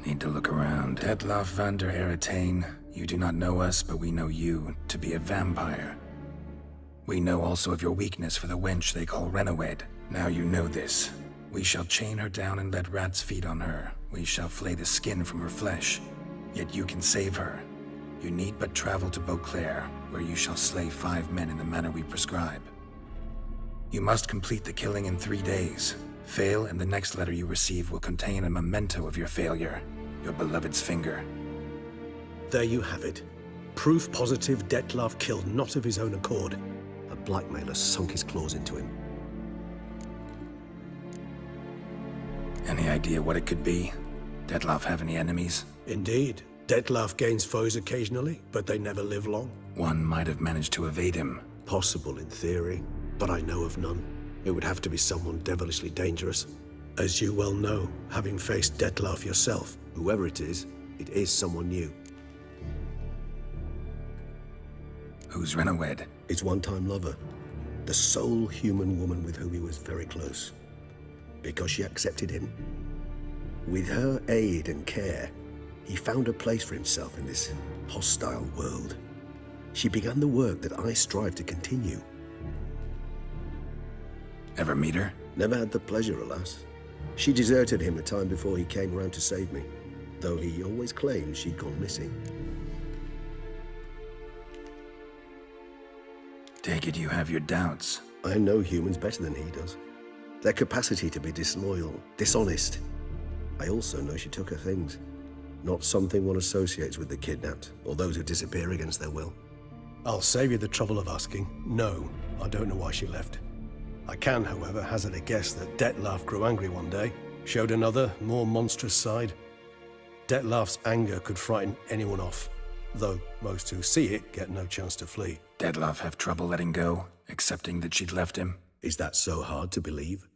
Need to look around. Detlaff van der Eretain, you do not know us, but we know you to be a vampire. We know also of your weakness for the wench they call Renawed. Now you know this. We shall chain her down and let rats feed on her. We shall flay the skin from her flesh. Yet you can save her. You need but travel to Beauclair, where you shall slay 5 men in the manner we prescribe. You must complete the killing in 3 days. Fail, and the next letter you receive will contain a memento of your failure. Your beloved's finger. There you have it. Proof positive Detlaff killed not of his own accord. A blackmailer sunk his claws into him. Any idea what it could be? Detlaff have any enemies? Indeed. Detlaff gains foes occasionally, but they never live long. One might have managed to evade him. Possible in theory, but I know of none. It would have to be someone devilishly dangerous. As you well know, having faced Detlaff yourself, whoever it is someone new. Who's Renawed? His one-time lover. The sole human woman with whom he was very close. Because she accepted him. With her aid and care, he found a place for himself in this hostile world. She began the work that I strive to continue. Ever meet her? Never had the pleasure, alas. She deserted him a time before he came around to save me, though he always claimed she'd gone missing. Take it you have your doubts. I know humans better than he does. Their capacity to be disloyal, dishonest. I also know she took her things. Not something one associates with the kidnapped, or those who disappear against their will. I'll save you the trouble of asking. No, I don't know why she left. I can, however, hazard a guess that Detlaff grew angry one day, showed another, more monstrous side. Detlaff's anger could frighten anyone off, though most who see it get no chance to flee. Detlaff have trouble letting go, accepting that she'd left him? Is that so hard to believe?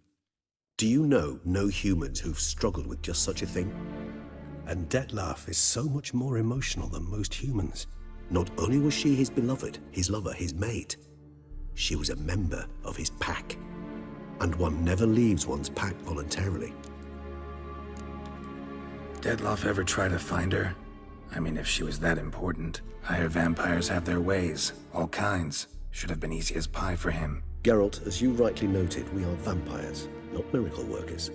Do you know no humans who've struggled with just such a thing? And Detlaff is so much more emotional than most humans. Not only was she his beloved, his lover, his mate, she was a member of his pack. And one never leaves one's pack voluntarily. Detlaff ever try to find her? I mean, if she was that important. Higher vampires have their ways, all kinds. Should have been easy as pie for him. Geralt, as you rightly noted, we are vampires, not miracle workers.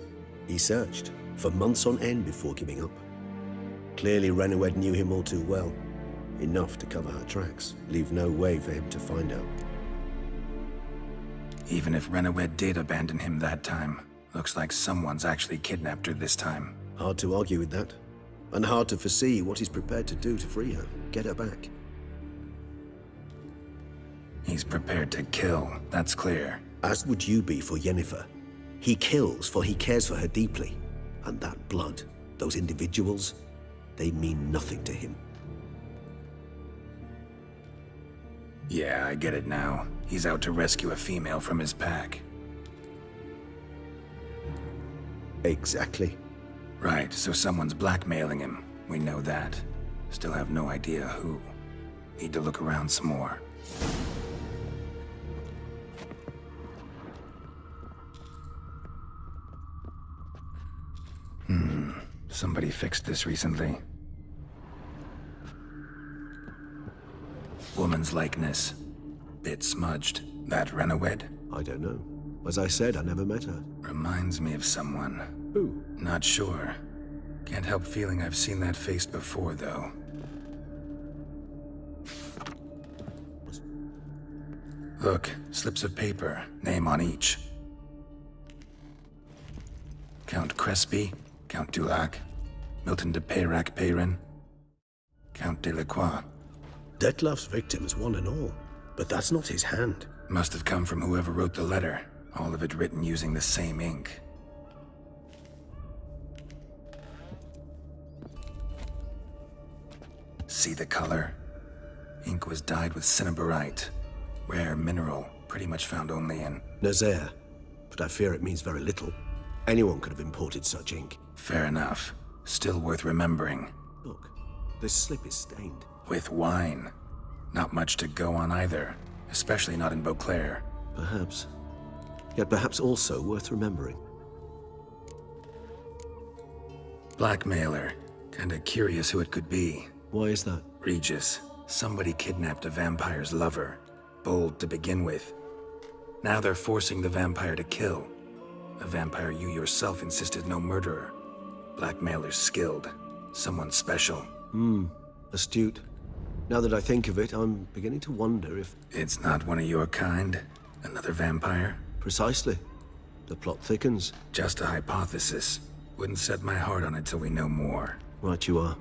He searched for months on end before giving up. Clearly Renawed knew him all too well. Enough to cover her tracks, leave no way for him to find out. Even if Renawed did abandon him that time, looks like someone's actually kidnapped her this time. Hard to argue with that. And hard to foresee what he's prepared to do to free her, get her back. He's prepared to kill, that's clear. As would you be for Yennefer. He kills for he cares for her deeply. And that blood, those individuals, they mean nothing to him. Yeah, I get it now. He's out to rescue a female from his pack. Exactly. Right, so someone's blackmailing him. We know that. Still have no idea who. Need to look around some more. Somebody fixed this recently. Woman's likeness. Bit smudged. That Renawed? I don't know. As I said, I never met her. Reminds me of someone. Who? Not sure. Can't help feeling I've seen that face before, though. Look, slips of paper, name on each. Count Crespi, Count Dulac, Milton de Peyrac Peyrin, Count Delacroix. Detlaff's victims, one and all. But that's not his hand. Must have come from whoever wrote the letter. All of it written using the same ink. See the color? Ink was dyed with cinnabarite. Rare mineral, pretty much found only in Nazaire. But I fear it means very little. Anyone could have imported such ink. Fair enough. Still worth remembering. Look, this slip is stained. With wine. Not much to go on either, especially not in Beauclair. Perhaps. Yet perhaps also worth remembering. Blackmailer. Kinda curious who it could be. Why is that? Regis. Somebody kidnapped a vampire's lover. Bold to begin with. Now they're forcing the vampire to kill. A vampire you yourself insisted no murderer. Blackmailer's skilled. Someone special. Astute. Now that I think of it, I'm beginning to wonder if... It's not one of your kind? Another vampire? Precisely. The plot thickens. Just a hypothesis. Wouldn't set my heart on it till we know more. Right you are.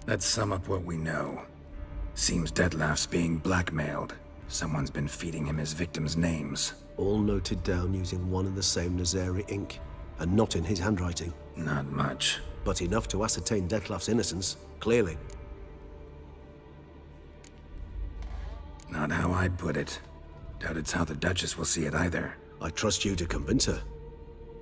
Let's sum up what we know. Seems Detlef's being blackmailed. Someone's been feeding him his victims' names. All noted down using one and the same Nazari ink, and not in his handwriting. Not much. But enough to ascertain Detlef's innocence, clearly. Not how I'd put it. Doubt it's how the Duchess will see it either. I trust you to convince her.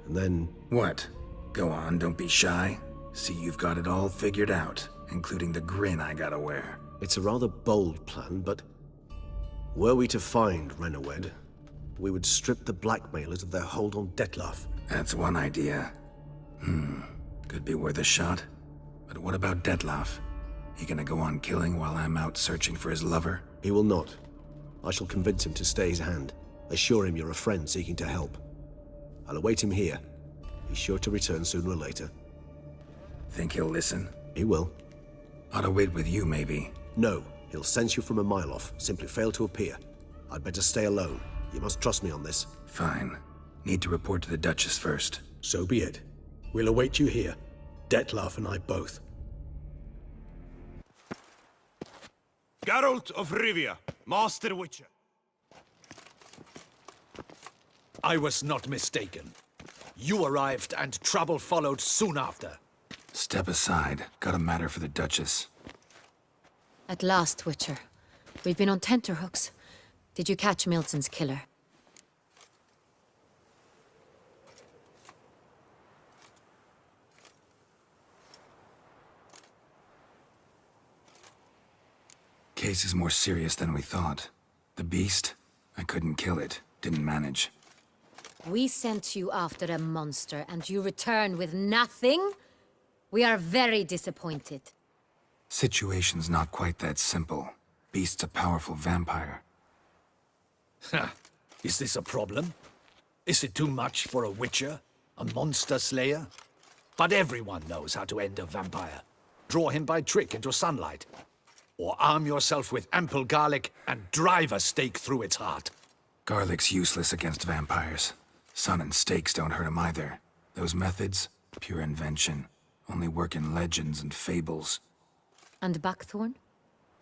And then... What? Go on, don't be shy. See you've got it all figured out, including the grin I gotta wear. It's a rather bold plan, but... Were we to find Renawed, we would strip the blackmailers of their hold on Detlef. That's one idea. Could be worth a shot. But what about Detlef? He gonna go on killing while I'm out searching for his lover? He will not. I shall convince him to stay his hand. Assure him you're a friend seeking to help. I'll await him here. He's sure to return sooner or later. Think he'll listen? He will. Ought to wait with you, maybe. No, he'll sense you from a mile off. Simply fail to appear. I'd better stay alone. You must trust me on this. Fine. Need to report to the Duchess first. So be it. We'll await you here. Detlef and I both. Geralt of Rivia, Master Witcher. I was not mistaken. You arrived and trouble followed soon after. Step aside. Got a matter for the Duchess. At last, Witcher. We've been on tenterhooks. Did you catch Milton's killer? Case is more serious than we thought. The beast? I couldn't kill it. Didn't manage. We sent you after a monster, and you return with nothing? We are very disappointed. Situation's not quite that simple. Beast's a powerful vampire. Ha! Is this a problem? Is it too much for a Witcher? A monster slayer? But everyone knows how to end a vampire. Draw him by trick into sunlight. Or arm yourself with ample garlic and drive a stake through its heart. Garlic's useless against vampires. Sun and stakes don't hurt him either. Those methods, pure invention. Only work in legends and fables. And buckthorn?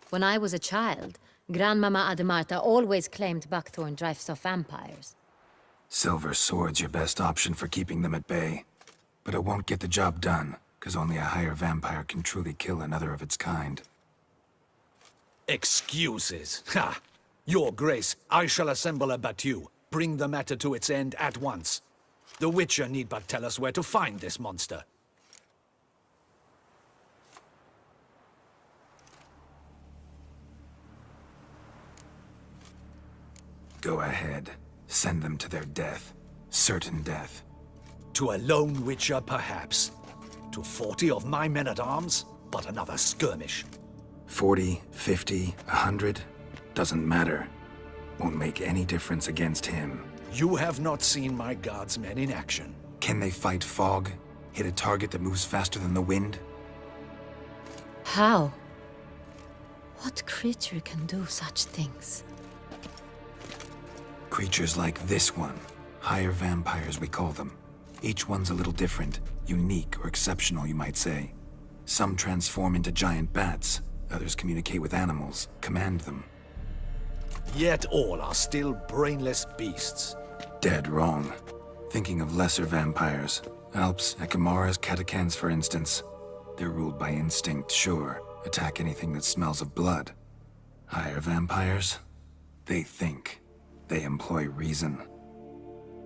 When I was a child, Grandmama Ademarta always claimed buckthorn drives off vampires. Silver sword's your best option for keeping them at bay. But it won't get the job done, because only a higher vampire can truly kill another of its kind. Excuses. Ha! Your Grace, I shall assemble a battue. Bring the matter to its end at once. The Witcher need but tell us where to find this monster. Go ahead. Send them to their death. Certain death. To a lone Witcher, perhaps. To 40 of my men-at-arms, but another skirmish. 40, 50, 100? Doesn't matter. Won't make any difference against him. You have not seen my guardsmen in action. Can they fight fog? Hit a target that moves faster than the wind? How? What creature can do such things? Creatures like this one. Higher vampires, we call them. Each one's a little different. Unique or exceptional, you might say. Some transform into giant bats. Others communicate with animals, command them. Yet all are still brainless beasts. Dead wrong. Thinking of lesser vampires. Alps, Ekamaras, Catacans, for instance. They're ruled by instinct, sure. Attack anything that smells of blood. Higher vampires? They think. They employ reason.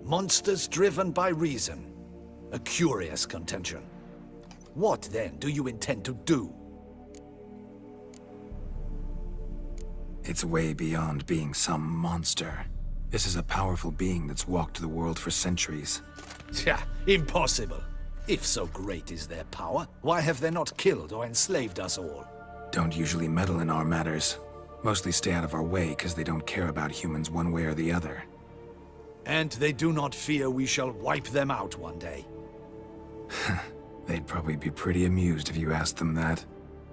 Monsters driven by reason. A curious contention. What, then, do you intend to do? It's way beyond being some monster. This is a powerful being that's walked the world for centuries. Yeah, impossible. If so great is their power, why have they not killed or enslaved us all? Don't usually meddle in our matters. Mostly stay out of our way because they don't care about humans one way or the other. And they do not fear we shall wipe them out one day. They'd probably be pretty amused if you asked them that.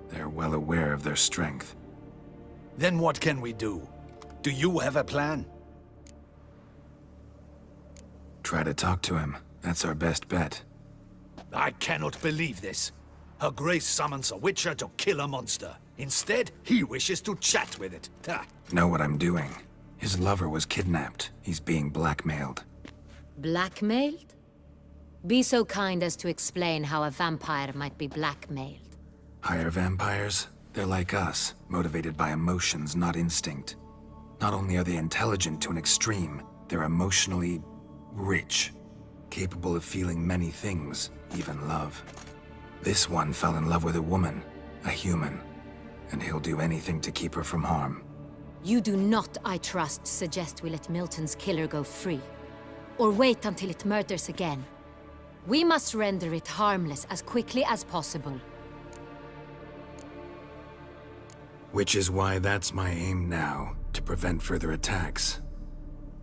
They're well aware of their strength. Then what can we do? Do you have a plan? Try to talk to him. That's our best bet. I cannot believe this. Her Grace summons a Witcher to kill a monster. Instead, he wishes to chat with it. Ha! Know what I'm doing. His lover was kidnapped. He's being blackmailed. Blackmailed? Be so kind as to explain how a vampire might be blackmailed. Higher vampires? They're like us, motivated by emotions, not instinct. Not only are they intelligent to an extreme, they're emotionally rich, capable of feeling many things, even love. This one fell in love with a woman, a human, and he'll do anything to keep her from harm. You do not, I trust, suggest we let Milton's killer go free. Or wait until it murders again. We must render it harmless as quickly as possible. Which is why that's my aim now, to prevent further attacks.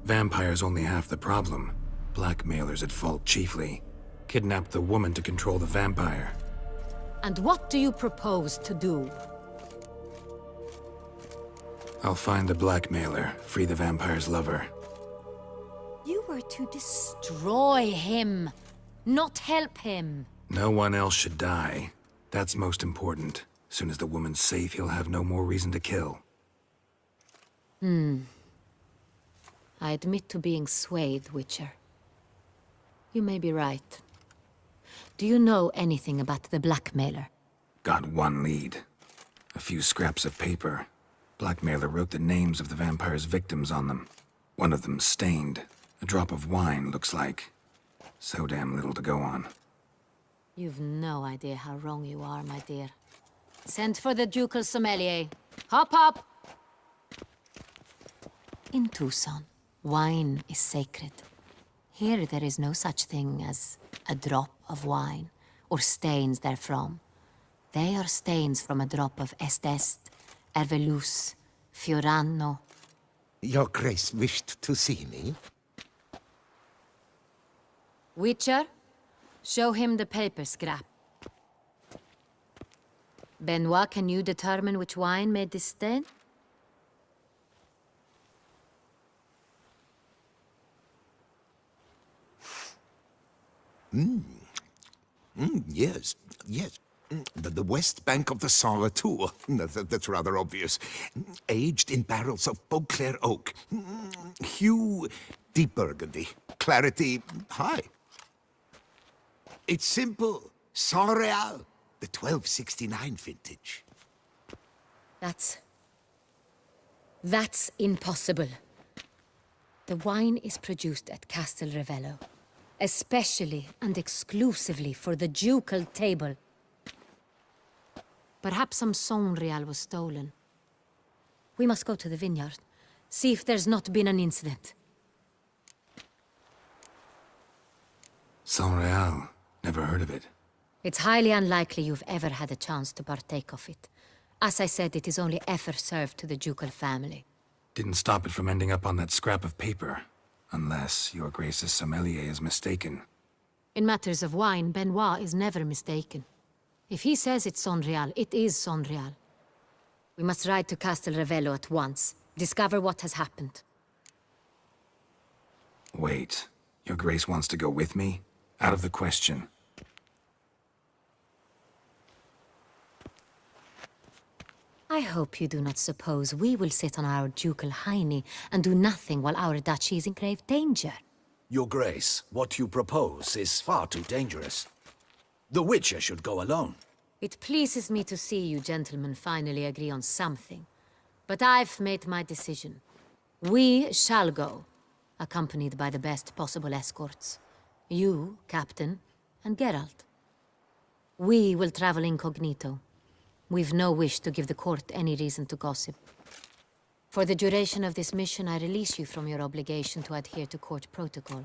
Vampires only half the problem. Blackmailers at fault chiefly. Kidnapped the woman to control the vampire. And what do you propose to do? I'll find the blackmailer, free the vampire's lover. You were to destroy him, not help him. No one else should die. That's most important. Soon as the woman's safe, he'll have no more reason to kill. I admit to being swayed, Witcher. You may be right. Do you know anything about the blackmailer? Got one lead. A few scraps of paper. Blackmailer wrote the names of the vampire's victims on them. One of them stained. A drop of wine, looks like. So damn little to go on. You've no idea how wrong you are, my dear. Send for the ducal sommelier. Hop, hop! In Tucson, wine is sacred. Here there is no such thing as a drop of wine, or stains therefrom. They are stains from a drop of Est, Ervelus, Fiorano. Your Grace wished to see me? Witcher, show him the paper scrap. Benoit, can you determine which wine made this stain? Yes, yes. The west bank of the Sarre Tour. That's rather obvious. Aged in barrels of Beauclair oak. Hue, deep burgundy. Clarity, high. It's simple. Saint-Réal, the 1269 vintage. That's impossible. The wine is produced at Castel Ravello, especially and exclusively for the ducal table. Perhaps some Saint-Réal was stolen. We must go to the vineyard, see if there's not been an incident. Saint-Réal. Never heard of it. It's highly unlikely you've ever had a chance to partake of it. As I said, it is only ever served to the ducal family. Didn't stop it from ending up on that scrap of paper. Unless your Grace's sommelier is mistaken. In matters of wine, Benoit is never mistaken. If he says it's Saint-Réal, it is Saint-Réal. We must ride to Castel Ravello at once. Discover what has happened. Wait. Your Grace wants to go with me? Out of the question. I hope you do not suppose we will sit on our ducal hiney and do nothing while our duchy is in grave danger. Your Grace, what you propose is far too dangerous. The Witcher should go alone. It pleases me to see you gentlemen finally agree on something. But I've made my decision. We shall go, accompanied by the best possible escorts. You, Captain, and Geralt. We will travel incognito. We've no wish to give the court any reason to gossip. For the duration of this mission, I release you from your obligation to adhere to court protocol.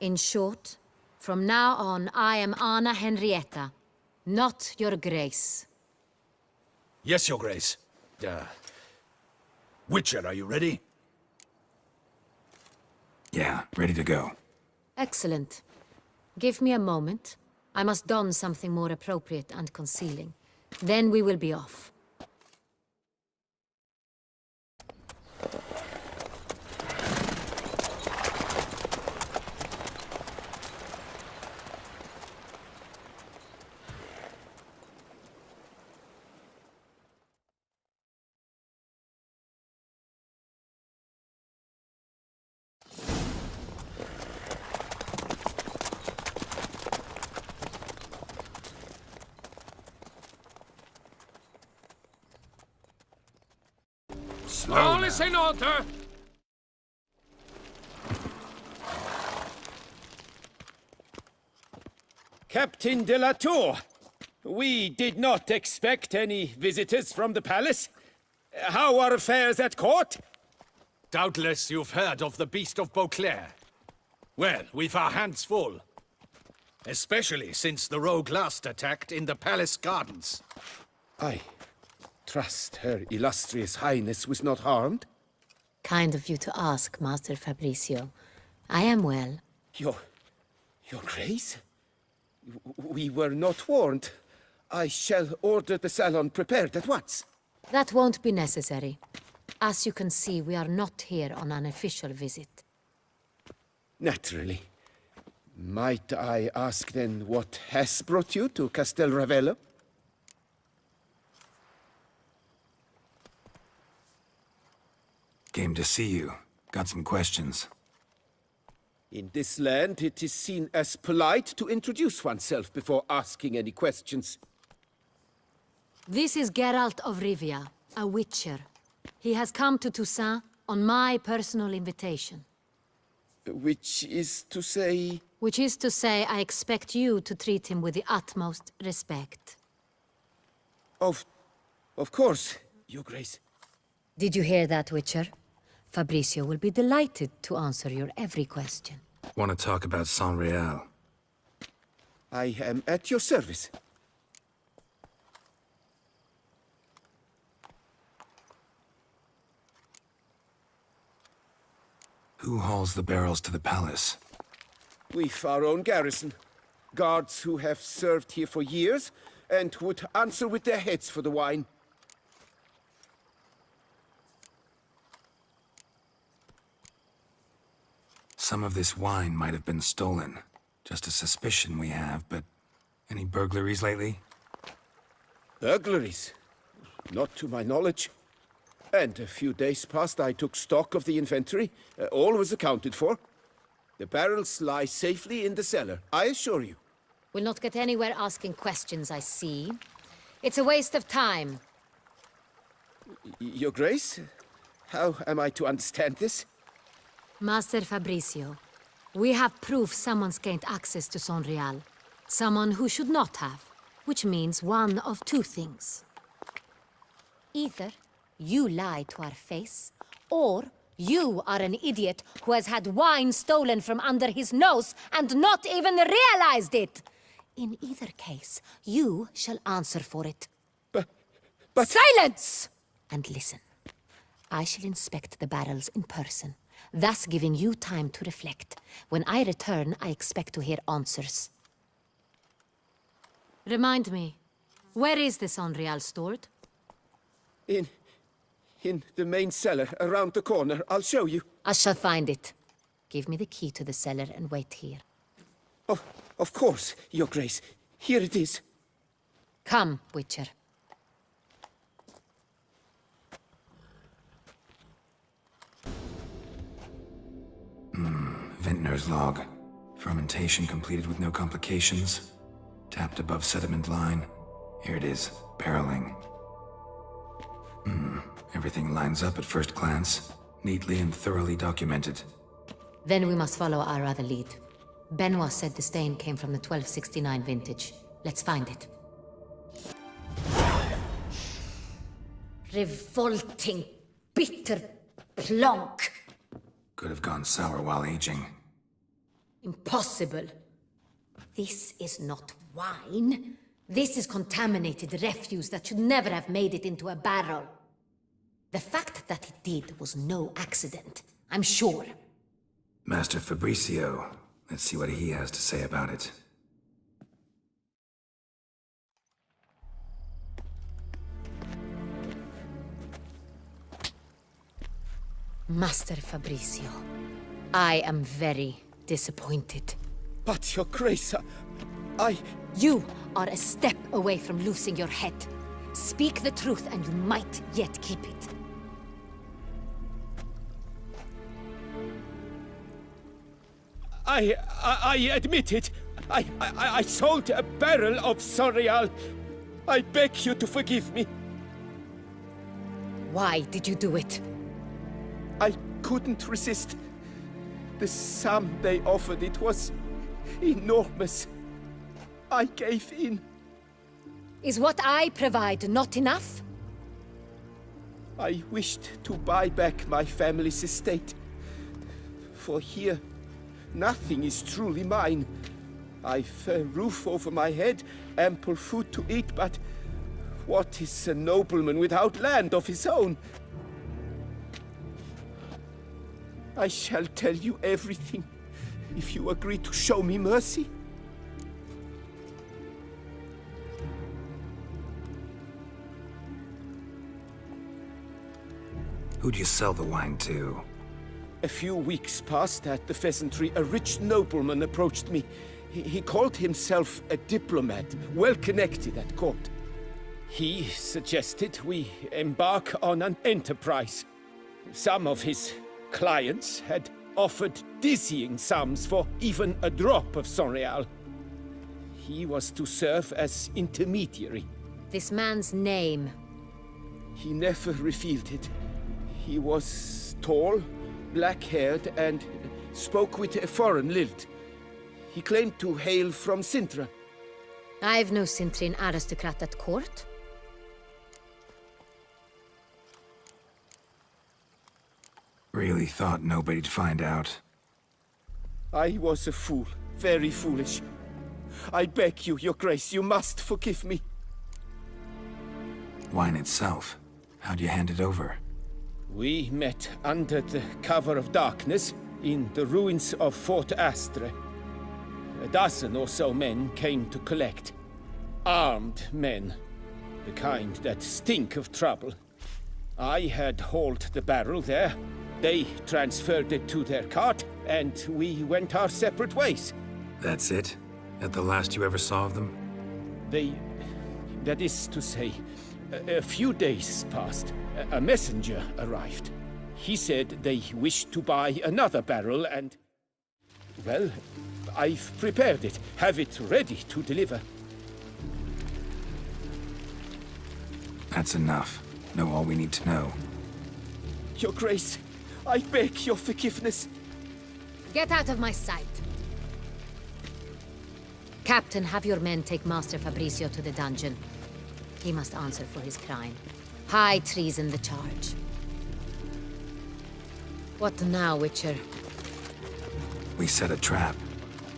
In short, From now on, I am Anna Henrietta, not your grace. Yes, Your Grace. Witcher, are you ready? Yeah, ready to go. Excellent. Give me a moment. I must don something more appropriate and concealing. Then we will be off. All is in order! Captain de la Tour, we did not expect any visitors from the palace. How are affairs at court? Doubtless you've heard of the Beast of Beauclair. Well, we've our hands full. Especially since the rogue last attacked in the palace gardens. I trust Her Illustrious Highness was not harmed. Kind of you to ask, Master Fabricio. I am well. Your Grace? We were not warned. I shall order the salon prepared at once. That won't be necessary. As you can see, we are not here on an official visit. Naturally. Might I ask then what has brought you to Castel Ravello? Came to see you. Got some questions. In this land, it is seen as polite to introduce oneself before asking any questions. This is Geralt of Rivia, a witcher. He has come to Toussaint on my personal invitation. Which is to say... Which is to say, I expect you to treat him with the utmost respect. Of course, Your Grace. Did you hear that, Witcher? Fabricio will be delighted to answer your every question. Want to talk about Saint-Réal? I am at your service. Who hauls the barrels to the palace? We've our own garrison. Guards who have served here for years and would answer with their heads for the wine. Some of this wine might have been stolen. Just a suspicion we have, but any burglaries lately? Burglaries? Not to my knowledge. And a few days past I took stock of the inventory. All was accounted for. The barrels lie safely in the cellar, I assure you. We'll not get anywhere asking questions, I see. It's a waste of time. Your Grace? How am I to understand this? Master Fabricio, we have proof someone's gained access to Saint-Réal. Someone who should not have, which means one of two things. Either you lie to our face, or you are an idiot who has had wine stolen from under his nose and not even realized it. In either case, you shall answer for it. But... Silence! And listen. I shall inspect the barrels in person, thus giving you time to reflect. When I return, I expect to hear answers. Remind me, where is the Saint-Réal stored? In the main cellar, around the corner. I'll show you. I shall find it. Give me the key to the cellar and wait here. Oh, of course, Your Grace. Here it is. Come, Witcher. Vintner's log. Fermentation completed with no complications. Tapped above sediment line. Here it is. Barreling. Everything lines up at first glance. Neatly and thoroughly documented. Then we must follow our other lead. Benoit said the stain came from the 1269 vintage. Let's find it. Revolting, bitter plonk. Could have gone sour while aging. Impossible. This is not wine. This is contaminated refuse that should never have made it into a barrel. The fact that it did was no accident, I'm sure. Master Fabricio, let's see what he has to say about it. Master Fabricio, I am very disappointed. But, Your Grace, I... You are a step away from losing your head. Speak the truth and you might yet keep it. I admit it. I sold a barrel of Sorial. I beg you to forgive me. Why did you do it? I couldn't resist. The sum they offered, it was enormous. I gave in. Is what I provide not enough? I wished to buy back my family's estate. For here, nothing is truly mine. I've a roof over my head, ample food to eat, but what is a nobleman without land of his own? I shall tell you everything, if you agree to show me mercy. Who'd you sell the wine to? A few weeks past at the Pheasantry, a rich nobleman approached me. He called himself a diplomat, well connected at court. He suggested we embark on an enterprise. Some of his clients had offered dizzying sums for even a drop of Sorial. He was to serve as intermediary. This man's name. He never revealed it. He was tall, black-haired, and spoke with a foreign lilt. He claimed to hail from Sintra. I've no Sintrian aristocrat at court. Really thought nobody'd find out. I was a fool, very foolish. I beg you, Your Grace, you must forgive me. Wine itself, how'd you hand it over? We met under the cover of darkness in the ruins of Fort Astre. A dozen or so men came to collect. Armed men. The kind that stink of trouble. I had hauled the barrel there. They transferred it to their cart, and we went our separate ways. That's it? That the last you ever saw of them? That is to say, a few days passed. A messenger arrived. He said they wished to buy another barrel and... Well, I've prepared it. Have it ready to deliver. That's enough. Know all we need to know. Your Grace, I beg your forgiveness. Get out of my sight. Captain, have your men take Master Fabricio to the dungeon. He must answer for his crime. High treason the charge. What now, Witcher? We set a trap.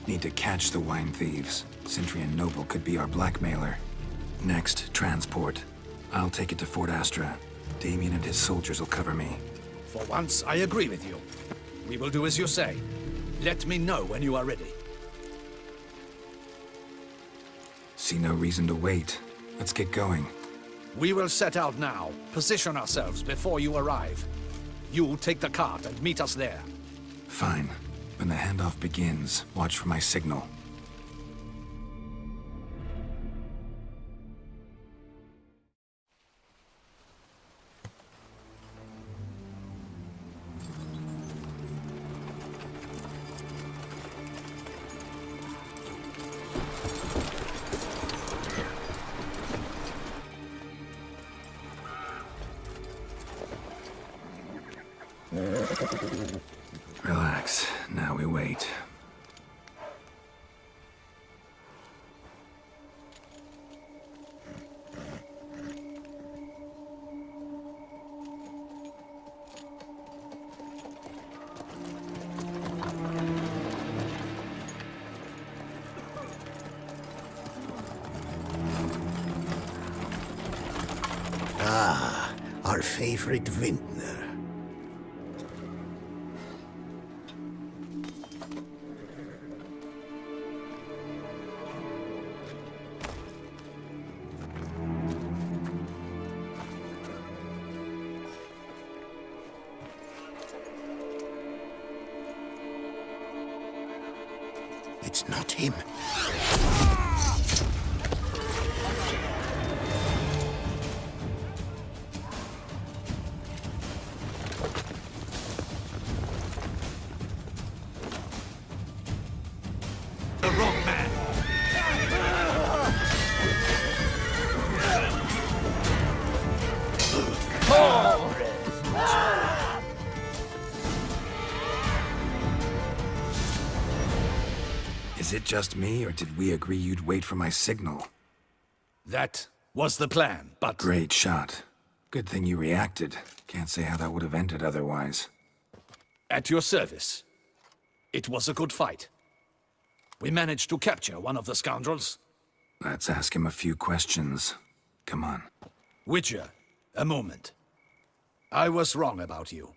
Need to catch the wine thieves. Sintrian Noble could be our blackmailer. Next, transport. I'll take it to Fort Astra. Damien and his soldiers will cover me. For once, I agree with you. We will do as you say. Let me know when you are ready. See no reason to wait. Let's get going. We will set out now. Position ourselves before you arrive. You take the cart and meet us there. Fine. When the handoff begins, watch for my signal. Relax. Now we wait. Our favorite vintner. It's not him. The wrong man. Is it just me, or did we agree you'd wait for my signal? That was the plan, but... Great shot. Good thing you reacted. Can't say how that would have ended otherwise. At your service. It was a good fight. We managed to capture one of the scoundrels. Let's ask him a few questions. Come on. Witcher, a moment. I was wrong about you.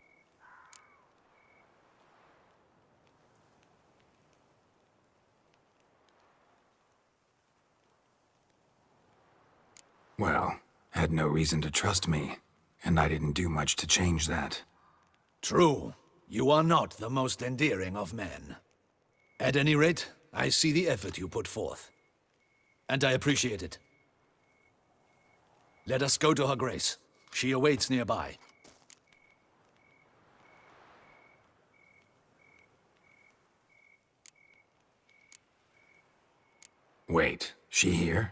Well, had no reason to trust me, and I didn't do much to change that. True, you are not the most endearing of men. At any rate, I see the effort you put forth. And I appreciate it. Let us go to her grace. She awaits nearby. Wait, she here?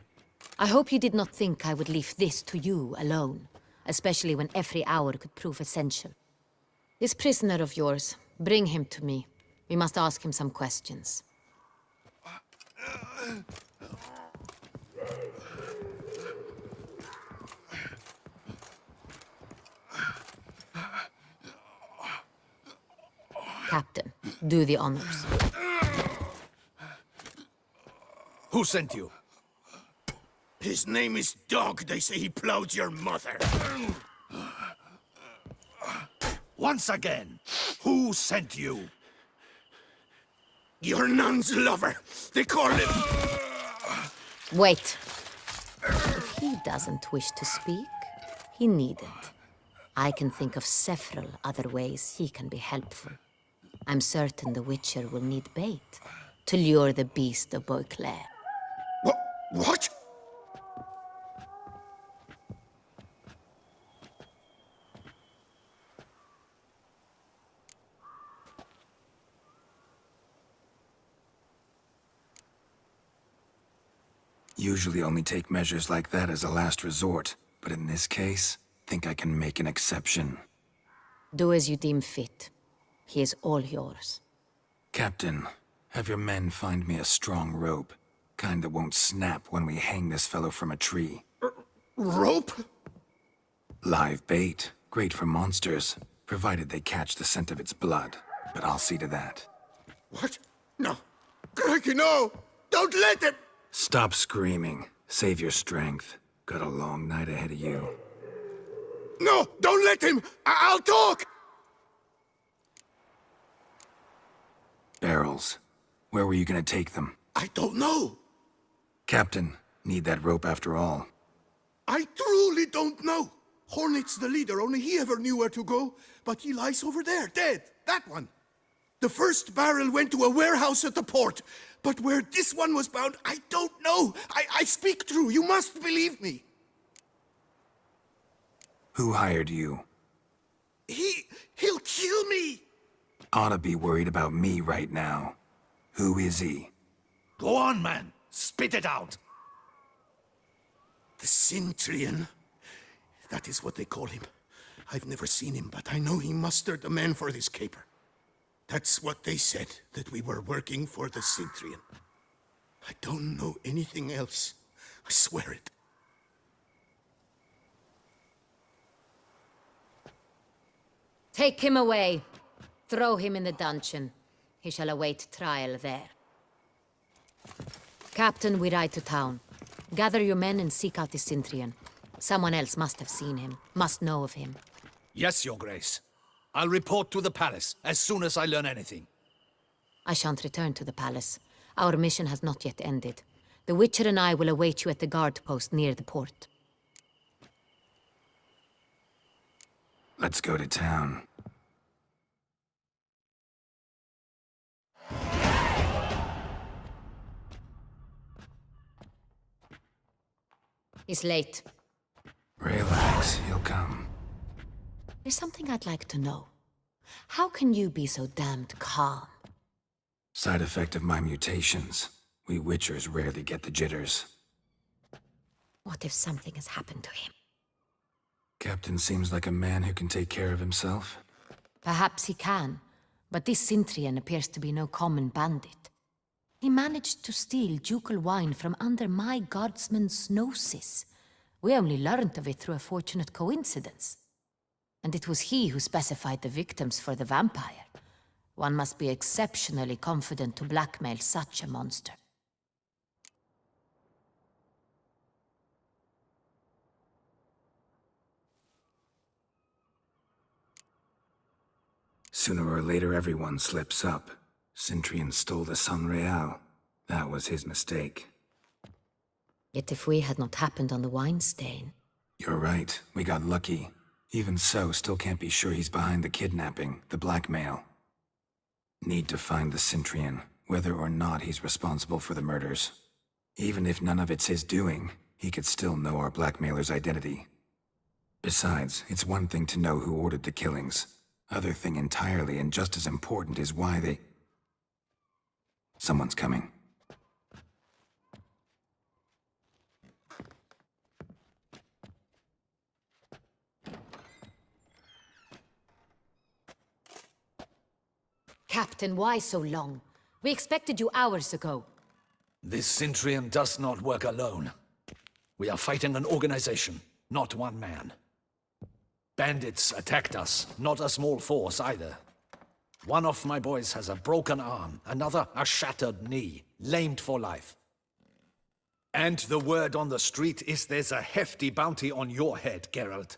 I hope you did not think I would leave this to you alone, especially when every hour could prove essential. This prisoner of yours, bring him to me. We must ask him some questions. Captain, do the honors. Who sent you? His name is Dog. They say he plowed your mother. Once again, who sent you? Your nun's lover. They call him... Wait. If he doesn't wish to speak, he needn't. I can think of several other ways he can be helpful. I'm certain the Witcher will need bait to lure the beast of Beauclair. What? Usually only take measures like that as a last resort, but in this case, think I can make an exception. Do as you deem fit. He is all yours. Captain, have your men find me a strong rope. Kind that won't snap when we hang this fellow from a tree. Rope? Live bait. Great for monsters, provided they catch the scent of its blood. But I'll see to that. What? No. Crikey, no! Don't let him! Stop screaming. Save your strength. Got a long night ahead of you. No! Don't let him! I'll talk! Barrels. Where were you gonna take them? I don't know. Captain, need that rope after all. I truly don't know. Hornet's the leader, only he ever knew where to go. But he lies over there, dead. That one. The first barrel went to a warehouse at the port. But where this one was bound, I don't know. I speak true. You must believe me. Who hired you? He'll kill me. Ought to be worried about me right now. Who is he? Go on, man. Spit it out. The Cintrian. That is what they call him. I've never seen him, but I know he mustered the men for this caper. That's what they said, that we were working for the Cintrian. I don't know anything else. I swear it. Take him away. Throw him in the dungeon. He shall await trial there. Captain, we ride to town. Gather your men and seek out the Cintrian. Someone else must have seen him, must know of him. Yes, Your Grace. I'll report to the palace as soon as I learn anything. I shan't return to the palace. Our mission has not yet ended. The Witcher and I will await you at the guard post near the port. Let's go to town. He's late. Relax, he'll come. There's something I'd like to know. How can you be so damned calm? Side effect of my mutations. We Witchers rarely get the jitters. What if something has happened to him? Captain seems like a man who can take care of himself. Perhaps he can, but this Sintrian appears to be no common bandit. He managed to steal ducal wine from under my guardsman's noses. We only learned of it through a fortunate coincidence. And it was he who specified the victims for the vampire. One must be exceptionally confident to blackmail such a monster. Sooner or later, everyone slips up. Sintrian stole the Sun Real. That was his mistake. Yet if we had not happened on the wine stain... You're right. We got lucky. Even so, still can't be sure he's behind the kidnapping, the blackmail. Need to find the Sintrian, whether or not he's responsible for the murders. Even if none of it's his doing, he could still know our blackmailer's identity. Besides, it's one thing to know who ordered the killings. Other thing entirely, and just as important, is why they... Someone's coming. Captain, why so long? We expected you hours ago. This Sintrian does not work alone. We are fighting an organization, not one man. Bandits attacked us, not a small force either. One of my boys has a broken arm, another a shattered knee, lamed for life. And the word on the street is there's a hefty bounty on your head, Geralt.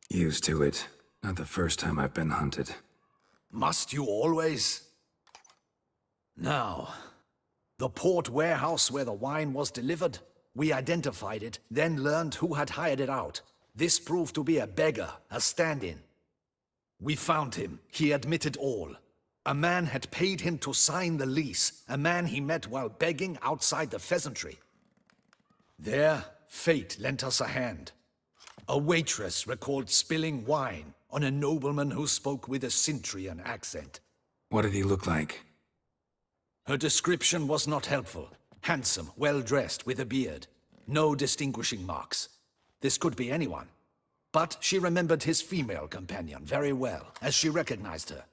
Used to it. Not the first time I've been hunted. Must you always? Now, the port warehouse where the wine was delivered, we identified it, then learned who had hired it out. This proved to be a beggar, a stand-in. We found him. He admitted all. A man had paid him to sign the lease, a man he met while begging outside the pheasantry. There, fate lent us a hand. A waitress recalled spilling wine on a nobleman who spoke with a Sintrian accent. What did he look like? Her description was not helpful. Handsome, well-dressed, with a beard. No distinguishing marks. This could be anyone. But she remembered his female companion very well, as she recognized her.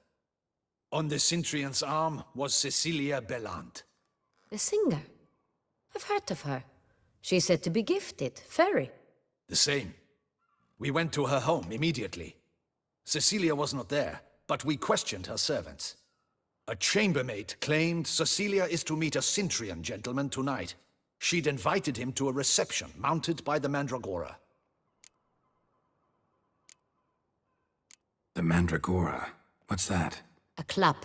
On the Sintrian's arm was Cecilia Bellant. The singer? I've heard of her. She's said to be gifted, fairy. The same. We went to her home immediately. Cecilia was not there, but we questioned her servants. A chambermaid claimed Cecilia is to meet a Sintrian gentleman tonight. She'd invited him to a reception mounted by the Mandragora. The Mandragora? What's that? A club,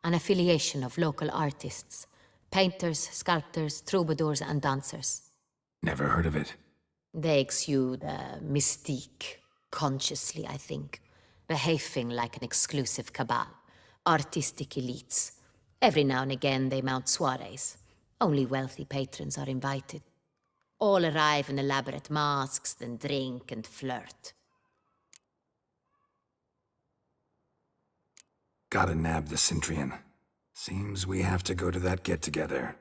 an affiliation of local artists. Painters, sculptors, troubadours and dancers. Never heard of it. They exude mystique, consciously, I think. Behaving like an exclusive cabal. Artistic elites. Every now and again they mount soirees. Only wealthy patrons are invited. All arrive in elaborate masks, then drink and flirt. Gotta nab the Sintrian. Seems we have to go to that get-together.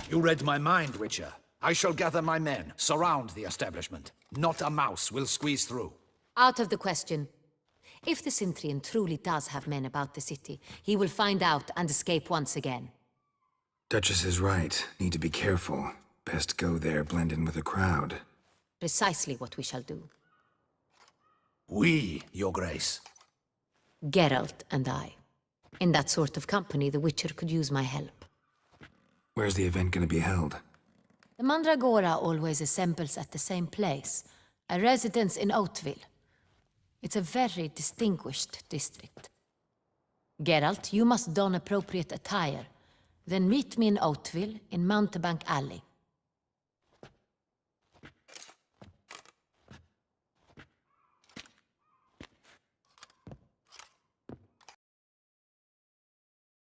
You read my mind, Witcher. I shall gather my men, surround the establishment. Not a mouse will squeeze through. Out of the question. If the Sintrian truly does have men about the city, he will find out and escape once again. Duchess is right. Need to be careful. Best go there, blend in with the crowd. Precisely what we shall do. We, Your Grace. Geralt and I. In that sort of company, the Witcher could use my help. Where's the event going to be held? The Mandragora always assembles at the same place, a residence in Oatville. It's a very distinguished district. Geralt, you must don appropriate attire. Then meet me in Oatville, in Mountebank Alley.